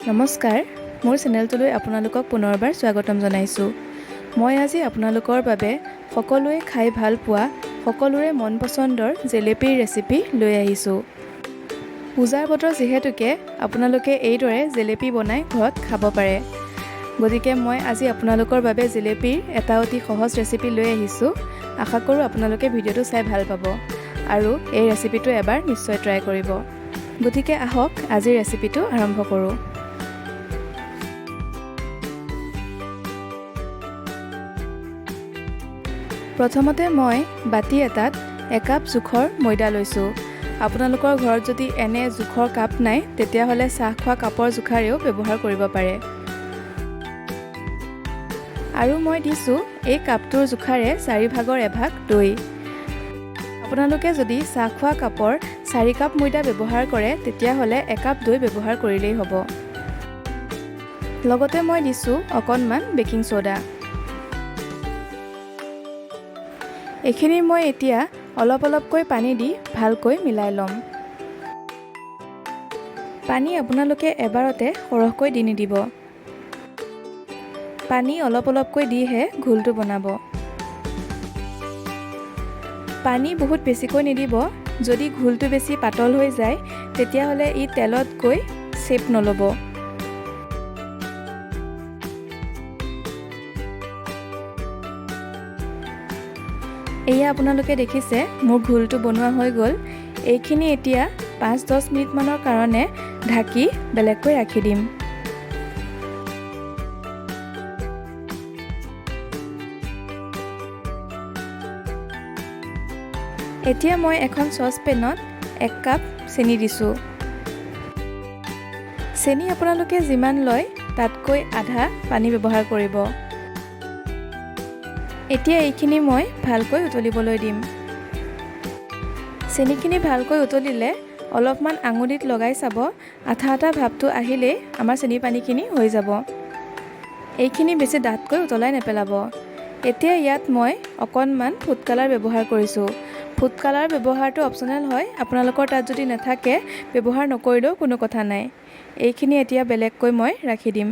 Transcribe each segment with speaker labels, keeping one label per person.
Speaker 1: নমস্কাৰ, মোৰ চেনেলটোলৈ আপোনালোকক পুনৰবাৰ স্বাগতম জনাইছোঁ। মই আজি আপোনালোকৰ বাবে সকলোৱে খাই ভাল পোৱা সকলোৰে মন পচন্দৰ জেলেপীৰ ৰেচিপি লৈ আহিছোঁ। পূজাৰ বতৰ যিহেতুকে আপোনালোকে এইদৰে জেলেপী বনাই ঘৰত খাব পাৰে। গতিকে মই আজি আপোনালোকৰ বাবে জেলেপীৰ এটা অতি সহজ ৰেচিপি লৈ আহিছোঁ। আশা কৰোঁ আপোনালোকে ভিডিঅ'টো চাই ভাল পাব আৰু এই ৰেচিপিটো এবাৰ নিশ্চয় ট্ৰাই কৰিব। গতিকে আহক আজিৰ ৰেচিপিটো আৰম্ভ কৰোঁ। প্ৰথমতে মই বাতি এটাত একাপ জোখৰ ময়দা লৈছোঁ। আপোনালোকৰ ঘৰত যদি এনে জোখৰ কাপ নাই তেতিয়াহ'লে চাহ খোৱা কাপৰ জোখাৰেও ব্যৱহাৰ কৰিব পাৰে। আৰু মই দিছোঁ এই কাপটোৰ জোখাৰে 4 ভাগৰ 1 ভাগ দৈ। আপোনালোকে যদি চাহ খোৱা কাপৰ 4 কাপ ময়দা ব্যৱহাৰ কৰে তেতিয়াহ'লে 1 কাপ দৈ ব্যৱহাৰ কৰিলেই হ'ব। লগতে মই দিছোঁ অকণমান বেকিং ছ'ডা। এইখিনি মই এতিয়া অলপ অলপকৈ পানী দি ভালকৈ মিলাই ল'ম। পানী আপোনালোকে এবাৰতে সৰহকৈ দি নিদিব। পানী অলপ অলপকৈ দিহে ঘোলটো বনাব। পানী বহুত বেছিকৈ নিদিব। যদি ঘোলটো বেছি পাতল হৈ যায় তেতিয়াহ'লে ই তেলত গৈ শ্বেপ নল'ব। এয়া আপোনালোকে দেখিছে মোৰ ঘোলটো বনোৱা হৈ গ'ল। এইখিনি এতিয়া 5-10 মিনিটমানৰ কাৰণে ঢাকি বেলেগকৈ ৰাখি দিম। এতিয়া মই এখন চচপেনত 1 কাপ চেনি দিছোঁ। চেনি আপোনালোকে যিমান লয় তাতকৈ আধা পানী ব্যৱহাৰ কৰিব। এতিয়া এইখিনি মই ভালকৈ উতলিবলৈ দিম। চেনিখিনি ভালকৈ উতলিলে অলপমান আঙুলিত লগাই চাব, আঠা আঠা ভাৱটো আহিলেই আমাৰ চেনি পানীখিনি হৈ যাব। এইখিনি বেছি ডাঠকৈ উতলাই নেপেলাব। এতিয়া ইয়াত মই অকণমান ফুড কালাৰ ব্যৱহাৰ কৰিছোঁ। ফুড কালাৰ ব্যৱহাৰটো অপচনেল হয়, আপোনালোকৰ তাত যদি নাথাকে ব্যৱহাৰ নকৰিলেও কোনো কথা নাই। এইখিনি এতিয়া বেলেগকৈ মই ৰাখি দিম।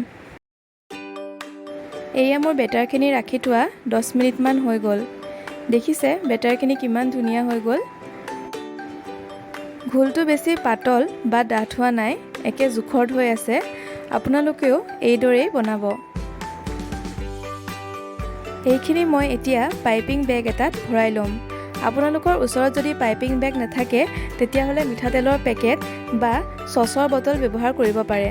Speaker 1: এয়া মোৰ বেটাৰখিনি ৰাখি থোৱা 10 মিনিটমান হৈ গ'ল। দেখিছে বেটাৰখিনি কিমান ধুনীয়া হৈ গ'ল। ঘোলটো বেছি পাতল বা ডাঠ হোৱা নাই, একে জোখত হৈ আছে। আপোনালোকেও এইদৰেই বনাব। এইখিনি মই এতিয়া পাইপিং বেগ এটাত ভৰাই ল'ম। আপোনালোকৰ ওচৰত যদি পাইপিং বেগ নাথাকে তেতিয়াহ'লে মিঠাতেলৰ পেকেট বা চচৰ বটল ব্যৱহাৰ কৰিব পাৰে।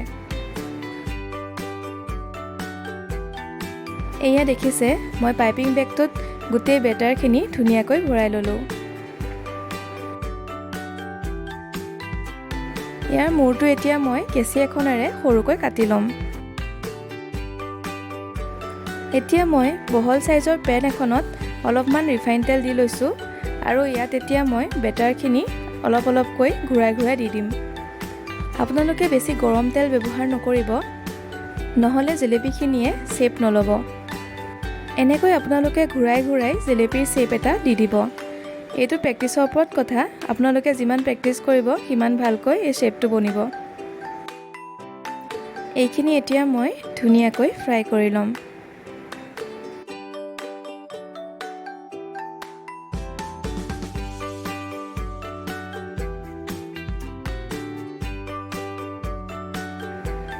Speaker 1: এয়া দেখিছে মই পাইপিং বেগটোত গোটেই বেটাৰখিনি ধুনীয়াকৈ ভৰাই ল'লোঁ। ইয়াৰ মূৰটো এতিয়া মই কেঁচি এখনেৰে সৰুকৈ কাটি ল'ম। এতিয়া মই বহল চাইজৰ পেন এখনত অলপমান ৰিফাইন তেল দি লৈছোঁ আৰু ইয়াত এতিয়া মই বেটাৰখিনি অলপ অলপকৈ ঘূৰাই ঘূৰাই দি দিম। আপোনালোকে বেছি গৰম তেল ব্যৱহাৰ নকৰিব, নহ'লে জেলেপীখিনিয়ে শ্বেপ নল'ব। এনেকৈ আপোনালোকে ঘূৰাই ঘূৰাই জেলেপীৰ শ্বেপ এটা দি দিব। এইটো প্ৰেক্টিছৰ ওপৰত কথা, আপোনালোকে যিমান প্ৰেক্টিছ কৰিব সিমান ভালকৈ এই শ্বেপটো বনিব। এইখিনি এতিয়া মই ধুনীয়াকৈ ফ্ৰাই কৰি ল'ম।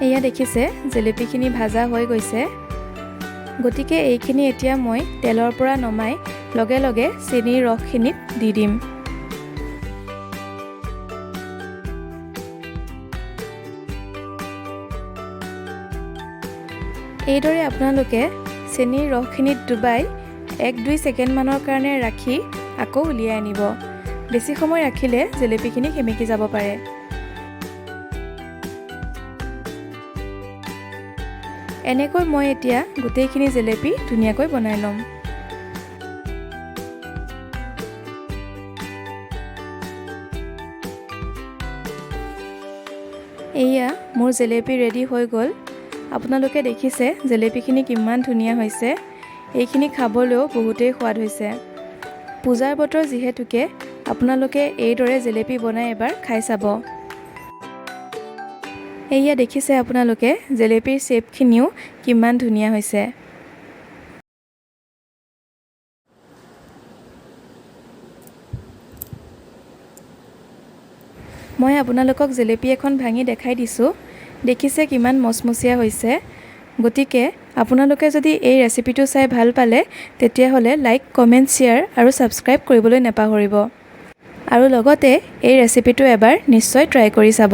Speaker 1: এয়া দেখিছে জেলেপীখিনি ভাজা হৈ গৈছে। গতিকে এইখিনি এতিয়া মই তেলৰ পৰা নমাই লগে লগে চেনিৰ ৰসখিনিত দি দিম। এইদৰে আপোনালোকে চেনিৰ ৰসখিনিত ডুবাই 1-2 ছেকেণ্ডমানৰ কাৰণে ৰাখি আকৌ উলিয়াই আনিব। বেছি সময় ৰাখিলে জেলেপীখিনি সেমেকি যাব পাৰে। এনেকৈ মই এতিয়া গোটেইখিনি জেলেপী ধুনীয়াকৈ বনাই ল'ম। এয়া মোৰ জেলেপী ৰেডি হৈ গ'ল। আপোনালোকে দেখিছে জেলেপীখিনি কিমান ধুনীয়া হৈছে। এইখিনি খাবলৈও বহুতেই সোৱাদ হৈছে। পূজাৰ বতৰ যিহেতুকে আপোনালোকে এইদৰে জেলেপী বনাই এবাৰ খাই চাব। এয়া দেখিছে আপোনালোকে জেলেপীৰ শ্বেপখিনিও কিমান ধুনীয়া হৈছে। মই আপোনালোকক জেলেপী এখন ভাঙি দেখাই দিছোঁ। দেখিছে কিমান মচমচীয়া হৈছে। গতিকে আপোনালোকে যদি এই ৰেচিপিটো চাই ভাল পালে তেতিয়াহ'লে লাইক, কমেণ্ট, শ্বেয়াৰ আৰু ছাবস্ক্ৰাইব কৰিবলৈ নাপাহৰিব। আৰু লগতে এই ৰেচিপিটো এবাৰ নিশ্চয় ট্ৰাই কৰি চাব।